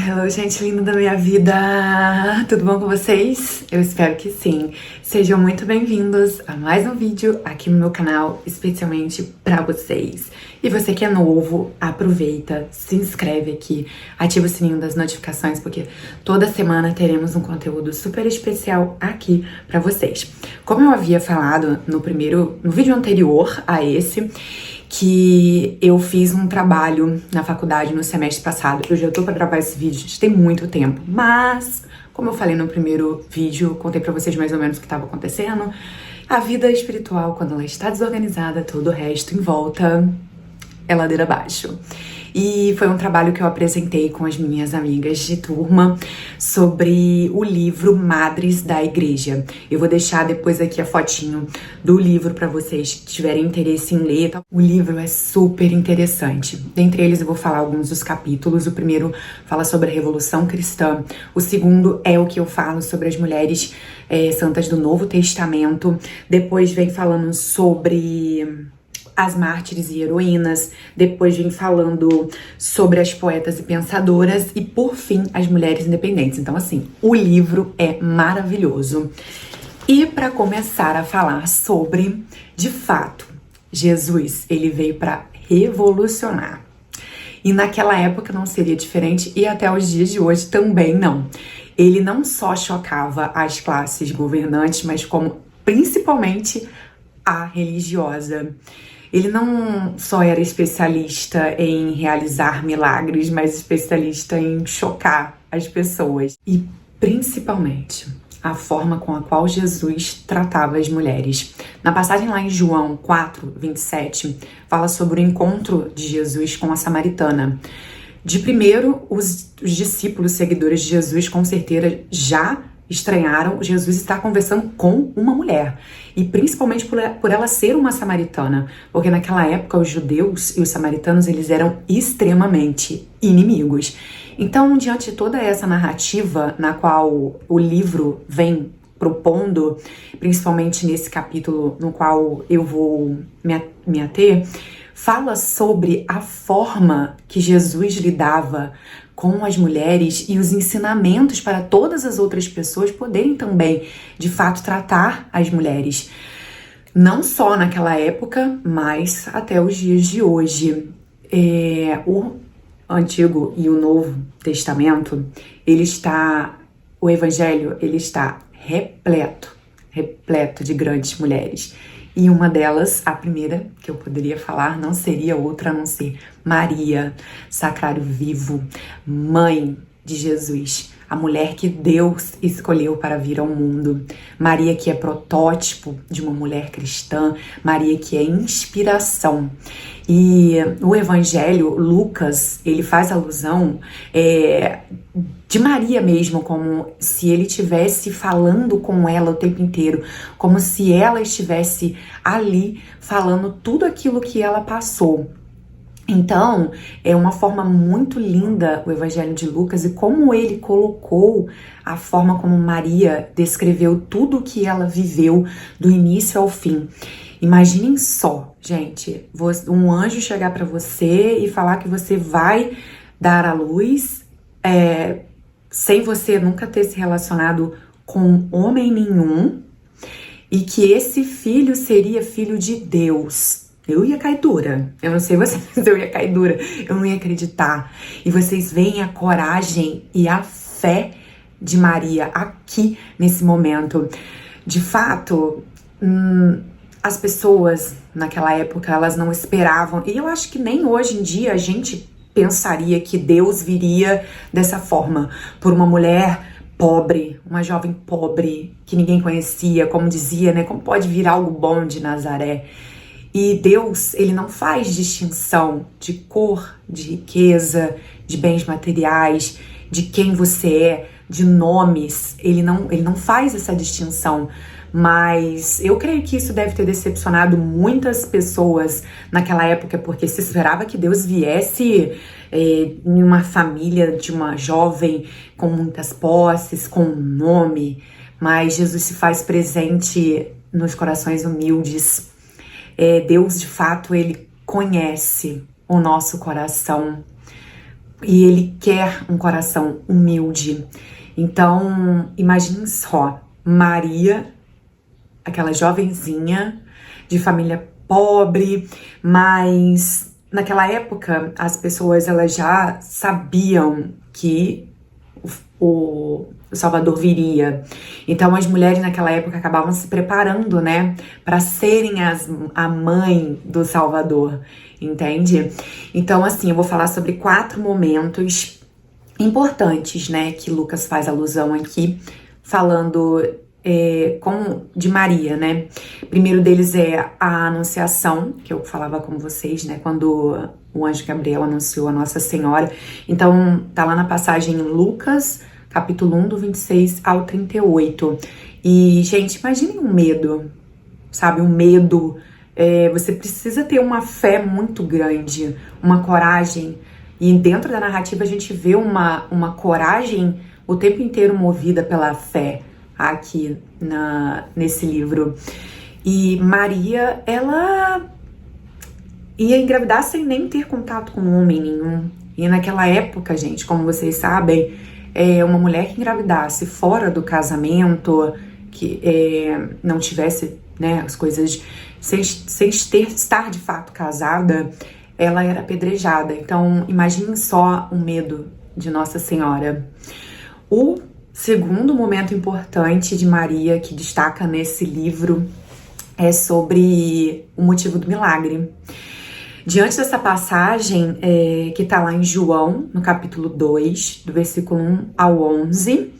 Hello, gente linda da minha vida! Tudo bom com vocês? Eu espero que sim. Sejam muito bem-vindos a mais um vídeo aqui no meu canal, especialmente pra vocês. E você que é novo, aproveita, se inscreve aqui, ativa o sininho das notificações, porque toda semana teremos um conteúdo super especial aqui pra vocês. Como eu havia falado no vídeo anterior a esse, que eu fiz um trabalho na faculdade no semestre passado. Eu já tô pra gravar esse vídeo, gente, tem muito tempo, mas como eu falei no primeiro vídeo, contei pra vocês mais ou menos o que estava acontecendo. A vida espiritual, quando ela está desorganizada, todo o resto em volta é ladeira abaixo. E foi um trabalho que eu apresentei com as minhas amigas de turma sobre o livro Madres da Igreja. Eu vou deixar depois aqui a fotinho do livro para vocês que tiverem interesse em ler. O livro é super interessante. Dentre eles eu vou falar alguns dos capítulos. O primeiro fala sobre a Revolução Cristã. O segundo é o que eu falo sobre as mulheres santas do Novo Testamento. Depois vem falando sobre as mártires e heroínas, depois vem falando sobre as poetas e pensadoras e, por fim, as mulheres independentes. Então, assim, o livro é maravilhoso. E para começar a falar sobre, de fato, Jesus, ele veio para revolucionar. E naquela época não seria diferente e até os dias de hoje também não. Ele não só chocava as classes governantes, mas como principalmente a religiosa. Ele não só era especialista em realizar milagres, mas especialista em chocar as pessoas. E, principalmente, a forma com a qual Jesus tratava as mulheres. Na passagem lá em João 4:27, fala sobre o encontro de Jesus com a samaritana. De primeiro, os discípulos seguidores de Jesus, com certeza, já estranharam Jesus estar conversando com uma mulher, e principalmente por ela ser uma samaritana, porque naquela época os judeus e os samaritanos eles eram extremamente inimigos. Então, diante de toda essa narrativa na qual o livro vem propondo, principalmente nesse capítulo no qual eu vou me ater, fala sobre a forma que Jesus lidava com as mulheres e os ensinamentos para todas as outras pessoas poderem também, de fato, tratar as mulheres. Não só naquela época, mas até os dias de hoje. O Antigo e o Novo Testamento, o Evangelho, ele está repleto de grandes mulheres. E uma delas, a primeira que eu poderia falar, não seria outra a não ser Maria, sacrário vivo, mãe de Jesus, a mulher que Deus escolheu para vir ao mundo. Maria que é protótipo de uma mulher cristã, Maria que é inspiração. E o Evangelho, Lucas, ele faz alusão de Maria mesmo, como se ele estivesse falando com ela o tempo inteiro, como se ela estivesse ali falando tudo aquilo que ela passou. Então, é uma forma muito linda o Evangelho de Lucas e como ele colocou a forma como Maria descreveu tudo o que ela viveu do início ao fim. Imaginem só, gente, um anjo chegar para você e falar que você vai dar à luz sem você nunca ter se relacionado com homem nenhum e que esse filho seria filho de Deus. Eu ia cair dura. Eu não sei vocês, mas eu ia cair dura. Eu não ia acreditar. E vocês veem a coragem e a fé de Maria aqui nesse momento. De fato, as pessoas naquela época, elas não esperavam. E eu acho que nem hoje em dia a gente pensaria que Deus viria dessa forma. Por uma mulher pobre, uma jovem pobre, que ninguém conhecia, como dizia, né? Como pode vir algo bom de Nazaré? E Deus, ele não faz distinção de cor, de riqueza, de bens materiais, de quem você é, de nomes. Ele não faz essa distinção. Mas eu creio que isso deve ter decepcionado muitas pessoas naquela época, porque se esperava que Deus viesse em uma família de uma jovem com muitas posses, com um nome. Mas Jesus se faz presente nos corações humildes. Deus, de fato, ele conhece o nosso coração. e ele quer um coração humilde. Então, imagine só, Maria, aquela jovenzinha de família pobre, mas naquela época as pessoas elas já sabiam que o Salvador viria. Então as mulheres naquela época acabavam se preparando, né, para serem a mãe do Salvador, entende? Então assim, eu vou falar sobre 4 momentos importantes, né, que Lucas faz alusão aqui, falando de Maria, né? Primeiro deles é a anunciação, que eu falava com vocês, né? Quando o anjo Gabriel anunciou a Nossa Senhora. Então, tá lá na passagem em Lucas, capítulo 1, do 26 ao 38. E, gente, imaginem um medo, sabe? Um medo. Você precisa ter uma fé muito grande, uma coragem. E dentro da narrativa a gente vê uma coragem o tempo inteiro movida pela fé aqui nesse livro. E Maria, ela ia engravidar sem nem ter contato com homem nenhum. E naquela época, gente, como vocês sabem, uma mulher que engravidasse fora do casamento, que não tivesse, né, as coisas sem estar de fato casada, ela era apedrejada. Então, imaginem só o medo de Nossa Senhora. O segundo momento importante de Maria que destaca nesse livro é sobre o motivo do milagre. Diante dessa passagem que está lá em João, no capítulo 2, do versículo 1 ao 11,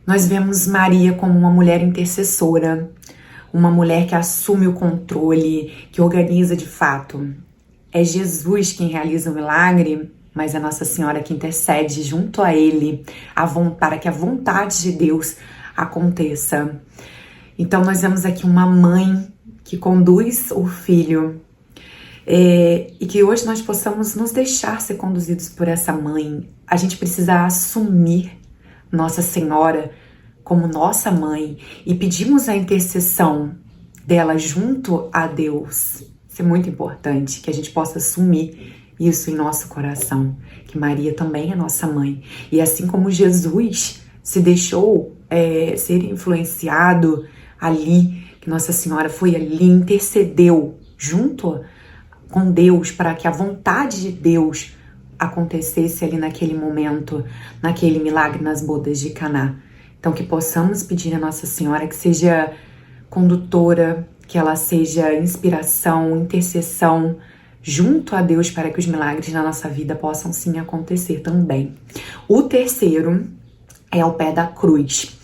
nós vemos Maria como uma mulher intercessora, uma mulher que assume o controle, que organiza de fato. É Jesus quem realiza o milagre, mas é Nossa Senhora que intercede junto a Ele para que a vontade de Deus aconteça. Então nós vemos aqui uma mãe que conduz o filho e que hoje nós possamos nos deixar ser conduzidos por essa mãe. A gente precisa assumir Nossa Senhora como nossa mãe e pedimos a intercessão dela junto a Deus. Isso é muito importante, que a gente possa assumir isso em nosso coração, que Maria também é nossa mãe. E assim como Jesus se deixou ser influenciado ali, que Nossa Senhora foi ali, intercedeu junto com Deus para que a vontade de Deus acontecesse ali naquele momento, naquele milagre nas bodas de Caná. Então que possamos pedir a Nossa Senhora que seja condutora, que ela seja inspiração, intercessão, junto a Deus para que os milagres na nossa vida possam sim acontecer também. O terceiro é ao pé da cruz.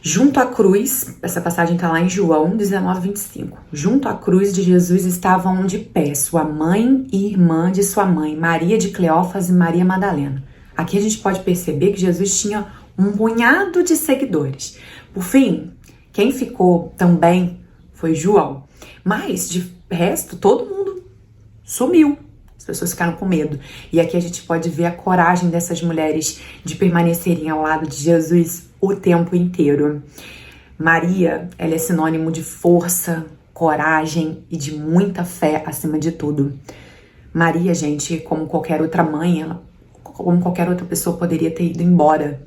Junto à cruz, essa passagem está lá em João 19, 25. Junto à cruz de Jesus estavam de pé sua mãe e irmã de sua mãe, Maria de Cleófas e Maria Madalena. Aqui a gente pode perceber que Jesus tinha um punhado de seguidores. Por fim, quem ficou também foi João. Mas, de resto, todo mundo sumiu. As pessoas ficaram com medo. E aqui a gente pode ver a coragem dessas mulheres de permanecerem ao lado de Jesus o tempo inteiro. Maria, ela é sinônimo de força, coragem e de muita fé acima de tudo. Maria, gente, como qualquer outra mãe, como qualquer outra pessoa, poderia ter ido embora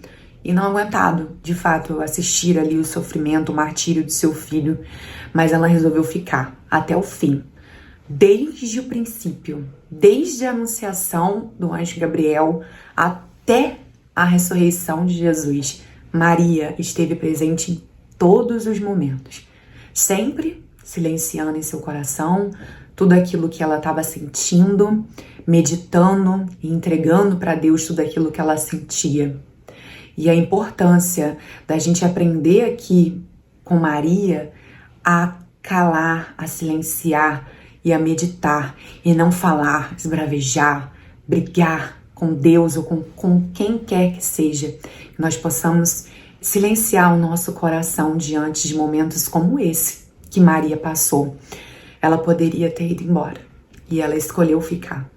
e não aguentado, de fato, assistir ali o sofrimento, o martírio do seu filho. Mas ela resolveu ficar até o fim. Desde o princípio, desde a anunciação do anjo Gabriel até a ressurreição de Jesus, Maria esteve presente em todos os momentos, sempre silenciando em seu coração tudo aquilo que ela estava sentindo, meditando e entregando para Deus tudo aquilo que ela sentia. E a importância da gente aprender aqui com Maria a calar, a silenciar e a meditar e não falar, esbravejar, brigar com Deus ou com quem quer que seja. Que nós possamos silenciar o nosso coração diante de momentos como esse que Maria passou. Ela poderia ter ido embora e ela escolheu ficar.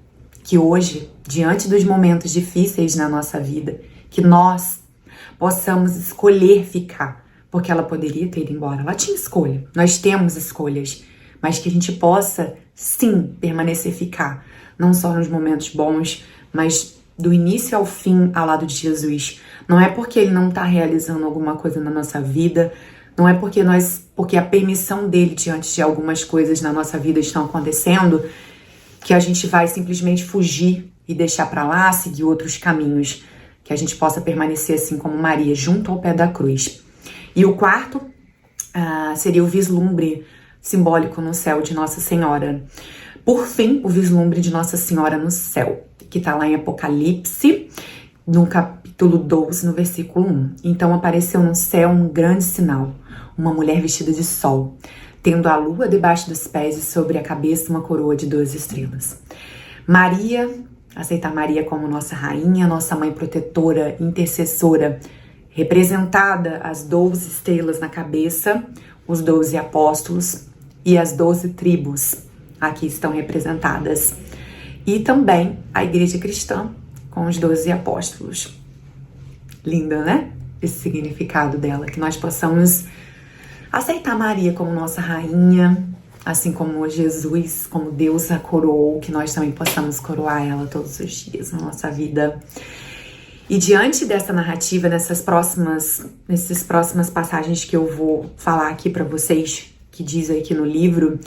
Que hoje, diante dos momentos difíceis na nossa vida, que nós possamos escolher ficar, porque ela poderia ter ido embora. Ela tinha escolha, nós temos escolhas, mas que a gente possa, sim, permanecer, ficar, não só nos momentos bons, mas do início ao fim ao lado de Jesus. Não é porque ele não está realizando alguma coisa na nossa vida, não é porque a permissão dele diante de algumas coisas na nossa vida estão acontecendo, que a gente vai simplesmente fugir e deixar para lá, seguir outros caminhos, que a gente possa permanecer assim como Maria, junto ao pé da cruz. E o quarto seria o vislumbre simbólico no céu de Nossa Senhora. Por fim, o vislumbre de Nossa Senhora no céu, que está lá em Apocalipse, no capítulo 12, no versículo 1. Então apareceu no céu um grande sinal, uma mulher vestida de sol, tendo a lua debaixo dos pés e sobre a cabeça uma coroa de 12 estrelas. Maria, aceitar Maria como nossa rainha, nossa mãe protetora, intercessora, representada as 12 estrelas na cabeça, os 12 apóstolos e as 12 tribos aqui estão representadas. E também a igreja cristã com os 12 apóstolos. Linda, né? Esse significado dela, que nós possamos aceitar Maria como nossa rainha, assim como Jesus, como Deus a coroou, que nós também possamos coroar ela todos os dias na nossa vida. E diante dessa narrativa, nessas próximas passagens que eu vou falar aqui para vocês, que diz aqui no livro,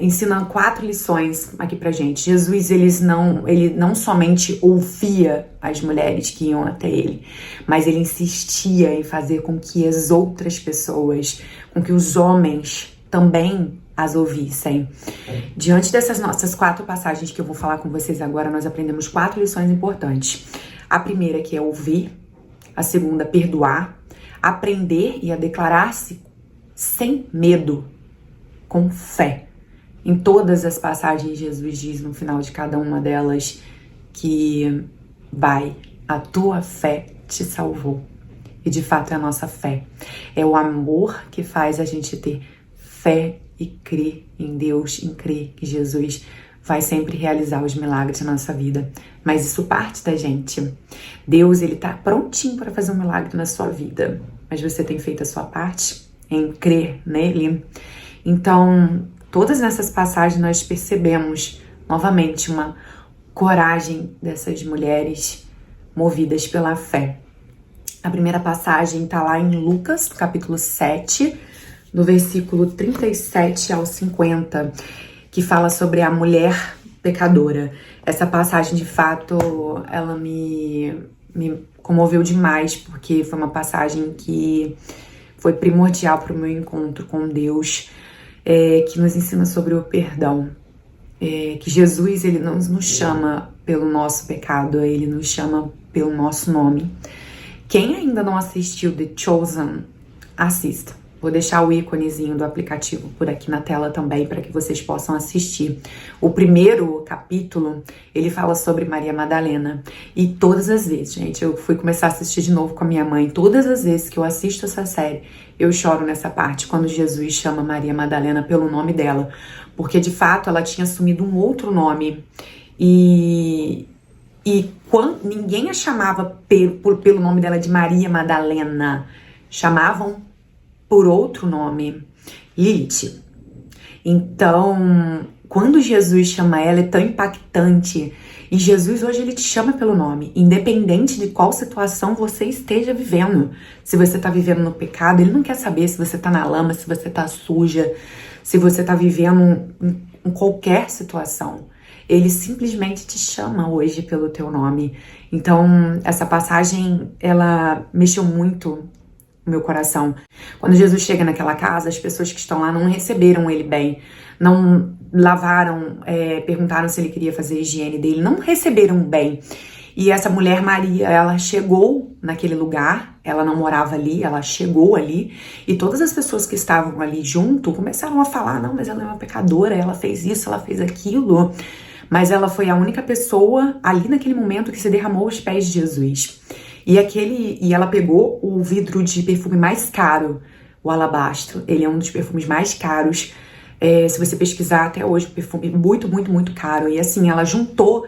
ensina 4 lições aqui pra gente. Jesus, ele não somente ouvia as mulheres que iam até ele, mas ele insistia em fazer com que as outras pessoas, com que os homens também as ouvissem. Diante dessas nossas 4 passagens que eu vou falar com vocês agora, nós aprendemos 4 lições importantes. A primeira, que é ouvir. A segunda, perdoar. Aprender e a declarar-se sem medo, com fé. Em todas as passagens, Jesus diz no final de cada uma delas que a tua fé te salvou. E de fato é a nossa fé. É o amor que faz a gente ter fé e crer em Deus, em crer que Jesus vai sempre realizar os milagres na nossa vida. Mas isso parte da gente. Deus, ele tá prontinho para fazer um milagre na sua vida. Mas você tem feito a sua parte em crer nele? Então, todas nessas passagens nós percebemos novamente uma coragem dessas mulheres movidas pela fé. A primeira passagem está lá em Lucas, capítulo 7, do versículo 37 ao 50, que fala sobre a mulher pecadora. Essa passagem, de fato, ela me comoveu demais, porque foi uma passagem que foi primordial para o meu encontro com Deus, que nos ensina sobre o perdão. Que Jesus, ele não nos chama pelo nosso pecado, ele nos chama pelo nosso nome. Quem ainda não assistiu The Chosen, assista. Vou deixar o íconezinho do aplicativo por aqui na tela também, para que vocês possam assistir. O primeiro capítulo, ele fala sobre Maria Madalena. E todas as vezes, gente, eu fui começar a assistir de novo com a minha mãe. Todas as vezes que eu assisto essa série, eu choro nessa parte, quando Jesus chama Maria Madalena pelo nome dela. Porque, de fato, ela tinha assumido um outro nome. E quando ninguém a chamava pelo nome dela de Maria Madalena, chamavam por outro nome, Lilith. Então, quando Jesus chama ela, é tão impactante. E Jesus hoje, ele te chama pelo nome, independente de qual situação você esteja vivendo. Se você está vivendo no pecado, ele não quer saber se você está na lama, se você está suja, se você está vivendo em qualquer situação. Ele simplesmente te chama hoje pelo teu nome. Então, essa passagem, ela mexeu muito no meu coração. Quando Jesus chega naquela casa, as pessoas que estão lá não receberam ele bem, não lavaram, perguntaram se ele queria fazer a higiene dele, não receberam bem. E essa mulher Maria, ela chegou naquele lugar, ela não morava ali, ela chegou ali, e todas as pessoas que estavam ali junto começaram a falar, não, mas ela é uma pecadora, ela fez isso, ela fez aquilo. Mas ela foi a única pessoa ali naquele momento que se derramou aos pés de Jesus. E ela pegou o vidro de perfume mais caro, o alabastro. Ele é um dos perfumes mais caros. Se você pesquisar até hoje, perfume muito, muito, muito caro. E assim, ela juntou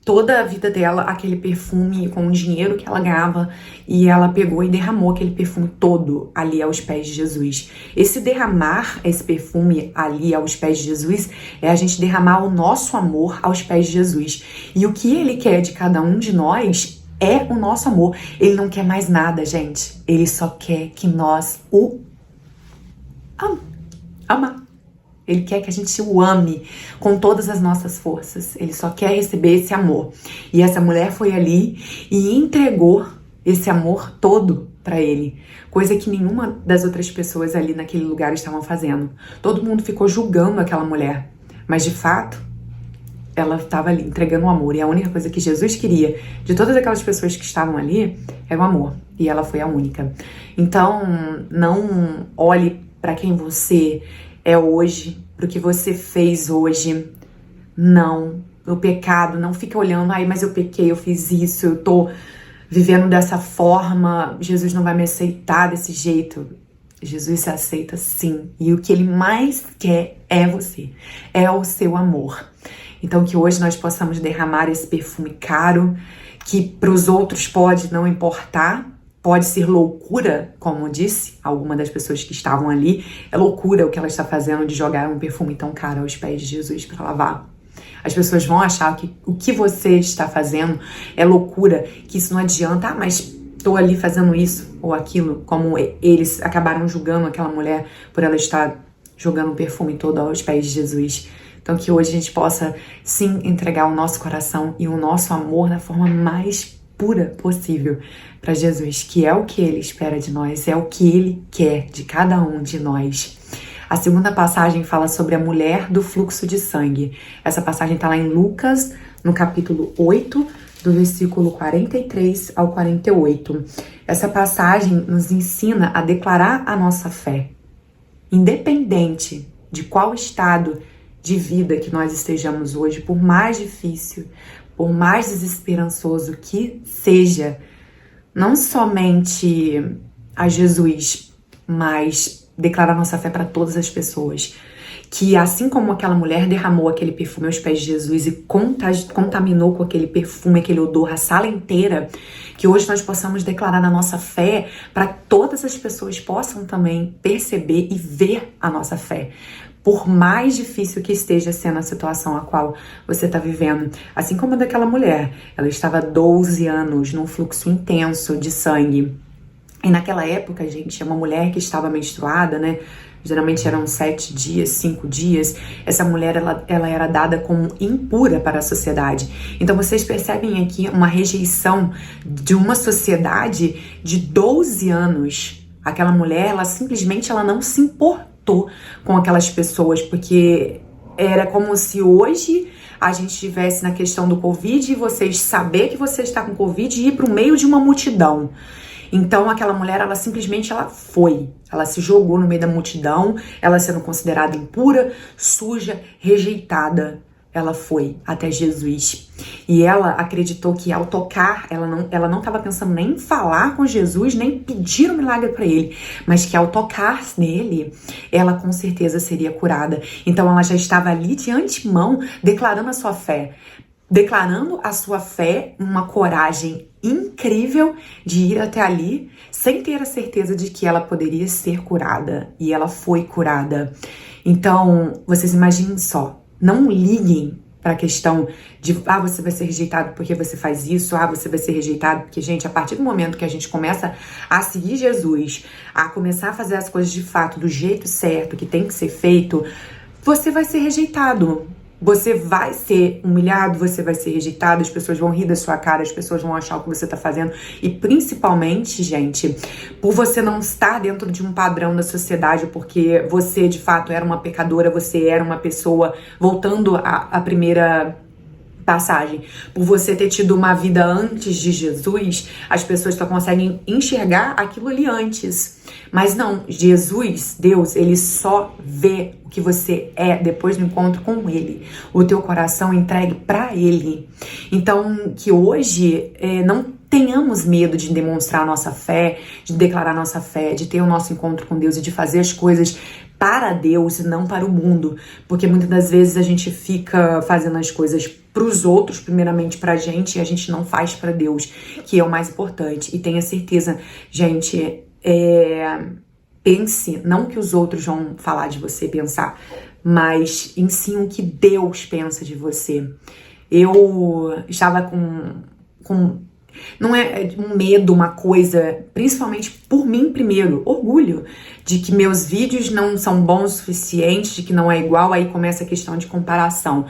toda a vida dela aquele perfume com o dinheiro que ela ganhava, e ela pegou e derramou aquele perfume todo ali aos pés de Jesus. Esse derramar esse perfume ali aos pés de Jesus é a gente derramar o nosso amor aos pés de Jesus. E o que ele quer de cada um de nós é o nosso amor. Ele não quer mais nada, gente. Ele só quer que nós o amar. Ele quer que a gente o ame com todas as nossas forças. Ele só quer receber esse amor. E essa mulher foi ali e entregou esse amor todo para ele. Coisa que nenhuma das outras pessoas ali naquele lugar estavam fazendo. Todo mundo ficou julgando aquela mulher. Mas de fato, ela estava ali entregando o amor. E a única coisa que Jesus queria de todas aquelas pessoas que estavam ali era o amor. E ela foi a única. Então, não olhe para quem você é hoje, pro que você fez hoje. Não, o pecado, não fica olhando, ai, mas eu pequei, eu fiz isso, eu tô vivendo dessa forma, Jesus não vai me aceitar desse jeito. Jesus se aceita sim, e o que ele mais quer é você, é o seu amor. Então que hoje nós possamos derramar esse perfume caro, que pros outros pode não importar, pode ser loucura, como disse alguma das pessoas que estavam ali. É loucura o que ela está fazendo de jogar um perfume tão caro aos pés de Jesus para lavar. As pessoas vão achar que o que você está fazendo é loucura, que isso não adianta. Ah, mas estou ali fazendo isso ou aquilo, como eles acabaram julgando aquela mulher por ela estar jogando o perfume todo aos pés de Jesus. Então que hoje a gente possa sim entregar o nosso coração e o nosso amor da forma mais pura possível para Jesus, que é o que ele espera de nós, é o que ele quer de cada um de nós. A segunda passagem fala sobre a mulher do fluxo de sangue. Essa passagem está lá em Lucas, no capítulo 8, do versículo 43 ao 48. Essa passagem nos ensina a declarar a nossa fé, independente de qual estado de vida que nós estejamos hoje, por mais difícil, por mais desesperançoso que seja, não somente a Jesus, mas declarar nossa fé para todas as pessoas. Que assim como aquela mulher derramou aquele perfume aos pés de Jesus e contaminou com aquele perfume, aquele odor a sala inteira, que hoje nós possamos declarar a nossa fé para que todas as pessoas possam também perceber e ver a nossa fé. Por mais difícil que esteja sendo a situação a qual você está vivendo. Assim como a daquela mulher. Ela estava 12 anos num fluxo intenso de sangue. E naquela época, gente, uma mulher que estava menstruada, né? Geralmente eram 7 dias, 5 dias. Essa mulher, ela era dada como impura para a sociedade. Então vocês percebem aqui uma rejeição de uma sociedade de 12 anos. Aquela mulher, ela simplesmente não se importou com aquelas pessoas, porque era como se hoje a gente estivesse na questão do Covid e vocês saber que você está com Covid e ir para o meio de uma multidão. Então aquela mulher, ela simplesmente ela se jogou no meio da multidão, ela sendo considerada impura, suja, rejeitada. Ela foi até Jesus e ela acreditou que ao tocar, ela não estava pensando nem em falar com Jesus, nem pedir um milagre para ele, mas que ao tocar nele, ela com certeza seria curada. Então ela já estava ali de antemão declarando a sua fé. Declarando a sua fé, uma coragem incrível de ir até ali, sem ter a certeza de que ela poderia ser curada. E ela foi curada. Então, vocês imaginem só, não liguem para a questão de, você vai ser rejeitado porque você faz isso, você vai ser rejeitado porque, gente, a partir do momento que a gente começa a seguir Jesus, a começar a fazer as coisas de fato, do jeito certo, que tem que ser feito, você vai ser rejeitado. Você vai ser humilhado, você vai ser rejeitado, as pessoas vão rir da sua cara, as pessoas vão achar o que você tá fazendo. E principalmente, gente, por você não estar dentro de um padrão da sociedade, porque você de fato era uma pecadora, você era uma pessoa, voltando à primeira passagem, por você ter tido uma vida antes de Jesus, as pessoas só conseguem enxergar aquilo ali antes. Mas não, Jesus, Deus, ele só vê o que você é depois do encontro com ele, o teu coração entregue para ele. Então, que hoje não tenhamos medo de demonstrar a nossa fé, de declarar a nossa fé, de ter o nosso encontro com Deus e de fazer as coisas para Deus e não para o mundo, porque muitas das vezes a gente fica fazendo as coisas para os outros, primeiramente pra gente, e a gente não faz para Deus, que é o mais importante. E tenha certeza, gente, pense, não que os outros vão falar de você, pensar, mas em si o que Deus pensa de você. Eu estava com não é um medo, uma coisa, principalmente por mim primeiro, orgulho de que meus vídeos não são bons o suficiente, de que não é igual, aí começa a questão de comparação.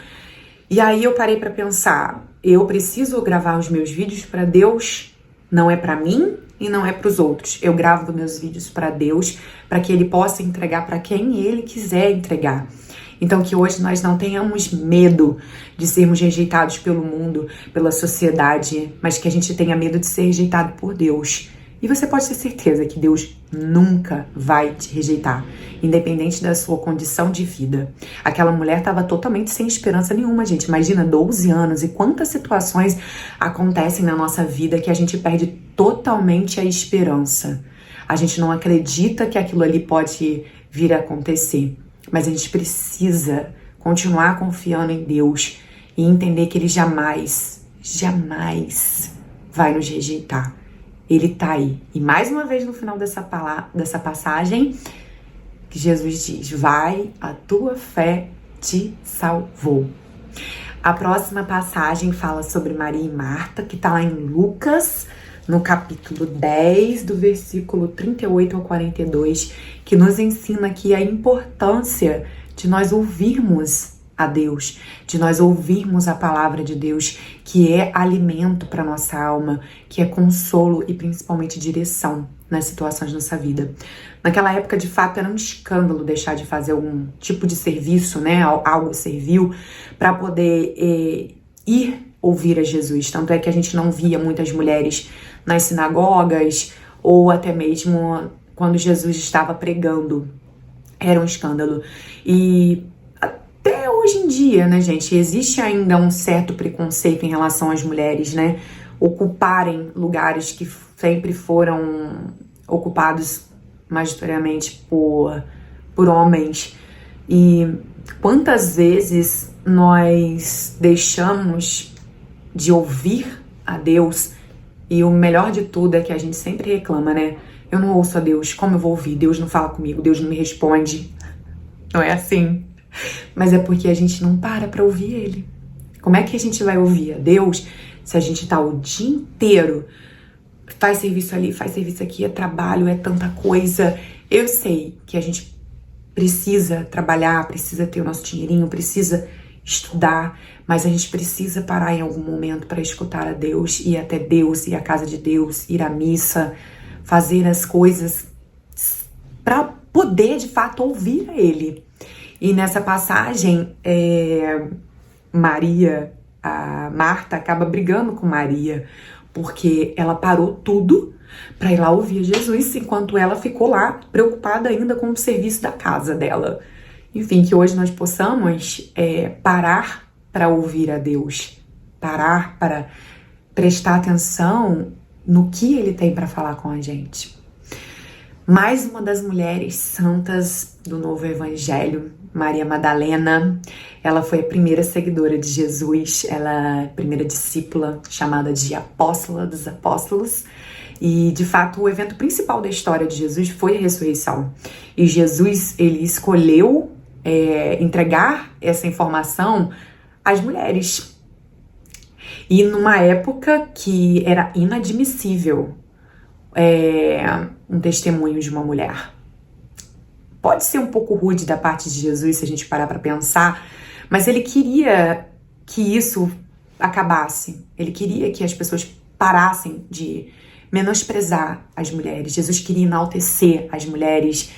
E aí eu parei pra pensar, eu preciso gravar os meus vídeos pra Deus, não é pra mim e não é pros outros. Eu gravo meus vídeos pra Deus, pra que Ele possa entregar pra quem Ele quiser entregar. Então que hoje nós não tenhamos medo de sermos rejeitados pelo mundo, pela sociedade, mas que a gente tenha medo de ser rejeitado por Deus. E você pode ter certeza que Deus nunca vai te rejeitar, independente da sua condição de vida. Aquela mulher estava totalmente sem esperança nenhuma, gente. Imagina, 12 anos e quantas situações acontecem na nossa vida que a gente perde totalmente a esperança. A gente não acredita que aquilo ali pode vir a acontecer. Mas a gente precisa continuar confiando em Deus e entender que Ele jamais, jamais vai nos rejeitar. Ele tá aí. E mais uma vez no final dessa passagem, que Jesus diz, vai, a tua fé te salvou. A próxima passagem fala sobre Maria e Marta, que tá lá em Lucas, no capítulo 10, do versículo 38 ao 42, que nos ensina aqui a importância de nós ouvirmos a Deus, de nós ouvirmos a palavra de Deus, que é alimento para nossa alma, que é consolo e principalmente direção nas situações da nossa vida. Naquela época, de fato, era um escândalo deixar de fazer algum tipo de serviço, né, algo servil, para poder ir ouvir a Jesus. Tanto é que a gente não via muitas mulheres nas sinagogas ou até mesmo quando Jesus estava pregando. Era um escândalo. E até hoje em dia, né, gente, existe ainda um certo preconceito em relação às mulheres, né, ocuparem lugares que sempre foram ocupados majoritariamente por homens. E quantas vezes nós deixamos de ouvir a Deus, e o melhor de tudo é que a gente sempre reclama, né? Eu não ouço a Deus, como eu vou ouvir? Deus não fala comigo, Deus não me responde. Não é assim. Mas é porque a gente não para ouvir Ele. Como é que a gente vai ouvir a Deus se a gente tá o dia inteiro, faz serviço ali, faz serviço aqui, é trabalho, é tanta coisa. Eu sei que a gente precisa trabalhar, precisa ter o nosso dinheirinho, precisa estudar, mas a gente precisa parar em algum momento para escutar a Deus, ir até Deus, ir à casa de Deus, ir à missa, fazer as coisas para poder de fato ouvir a Ele. E nessa passagem, a Marta acaba brigando com Maria, porque ela parou tudo para ir lá ouvir Jesus, enquanto ela ficou lá preocupada ainda com o serviço da casa dela. Enfim, que hoje nós possamos parar para ouvir a Deus, parar para prestar atenção no que Ele tem para falar com a gente. Mais uma das mulheres santas do Novo Evangelho, Maria Madalena. Ela foi a primeira seguidora de Jesus, ela é a primeira discípula, chamada de Apóstola dos Apóstolos. E, de fato, o evento principal da história de Jesus foi a ressurreição. E Jesus, ele escolheu entregar essa informação às mulheres. E numa época que era inadmissível um testemunho de uma mulher. Pode ser um pouco rude da parte de Jesus se a gente parar para pensar, mas ele queria que isso acabasse. Ele queria que as pessoas parassem de menosprezar as mulheres. Jesus queria enaltecer as mulheres.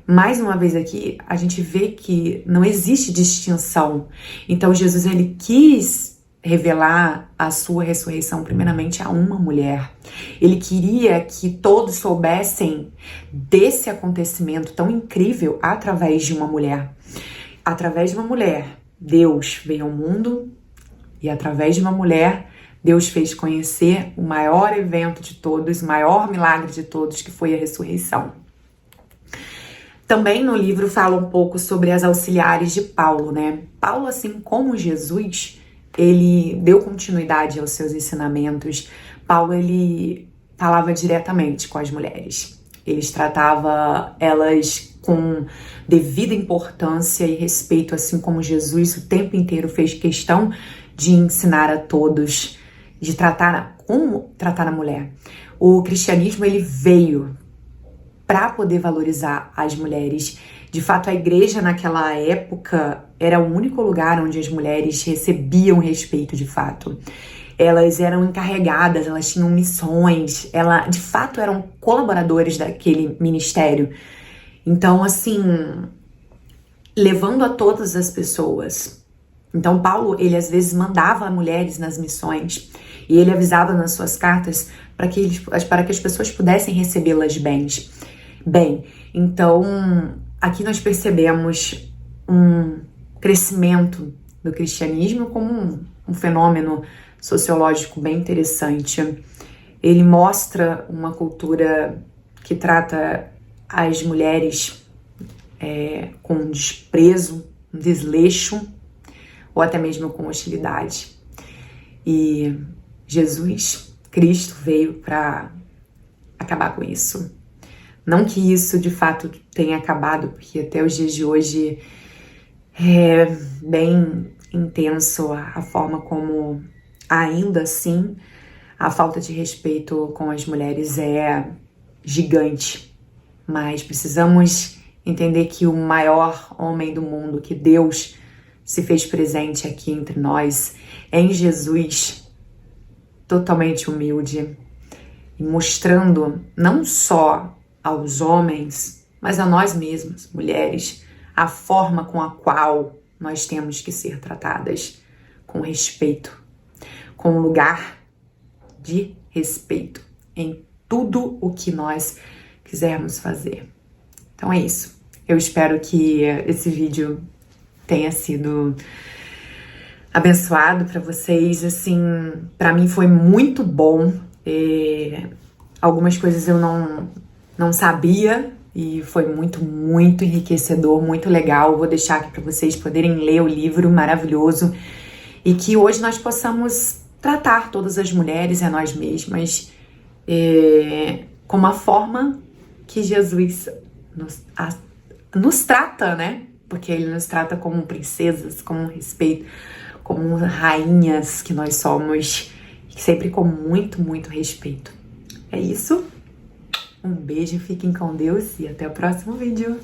Mais uma vez aqui, a gente vê que não existe distinção. Então Jesus, ele quis revelar a sua ressurreição primeiramente a uma mulher. Ele queria que todos soubessem desse acontecimento tão incrível através de uma mulher. Através de uma mulher, Deus veio ao mundo, e através de uma mulher, Deus fez conhecer o maior evento de todos, o maior milagre de todos, que foi a ressurreição. Também no livro fala um pouco sobre as auxiliares de Paulo, né? Paulo, assim como Jesus, ele deu continuidade aos seus ensinamentos. Paulo, ele falava diretamente com as mulheres. Ele tratava elas com devida importância e respeito, assim como Jesus o tempo inteiro fez questão de ensinar a todos, de tratar como tratar a mulher. O cristianismo, ele veio para poder valorizar as mulheres. De fato, a igreja naquela época era o único lugar onde as mulheres recebiam respeito de fato. Elas eram encarregadas, elas tinham missões, elas de fato eram colaboradores daquele ministério. Então, assim, levando a todas as pessoas. Então, Paulo, ele às vezes mandava mulheres nas missões e ele avisava nas suas cartas para que as pessoas pudessem recebê-las bem. Então, aqui nós percebemos um crescimento do cristianismo como um fenômeno sociológico bem interessante. Ele mostra uma cultura que trata as mulheres com desprezo, desleixo, ou até mesmo com hostilidade. E Jesus, Cristo, veio para acabar com isso. Não que isso de fato tenha acabado, porque até os dias de hoje é bem intenso a forma como, ainda assim, a falta de respeito com as mulheres é gigante. Mas precisamos entender que o maior homem do mundo, que Deus se fez presente aqui entre nós, é em Jesus, totalmente humilde, e mostrando não só aos homens, mas a nós mesmas, mulheres, a forma com a qual nós temos que ser tratadas, com respeito, com um lugar de respeito em tudo o que nós quisermos fazer. Então é isso. Eu espero que esse vídeo tenha sido abençoado para vocês. Assim, para mim foi muito bom. Algumas coisas eu não sabia e foi muito enriquecedor, muito legal. Vou deixar aqui para vocês poderem ler o livro maravilhoso e que hoje nós possamos tratar todas as mulheres e a nós mesmas como a forma que Jesus nos trata, né? Porque ele nos trata como princesas, com respeito, como rainhas que nós somos, sempre com muito respeito. É isso. Um beijo, fiquem com Deus e até o próximo vídeo.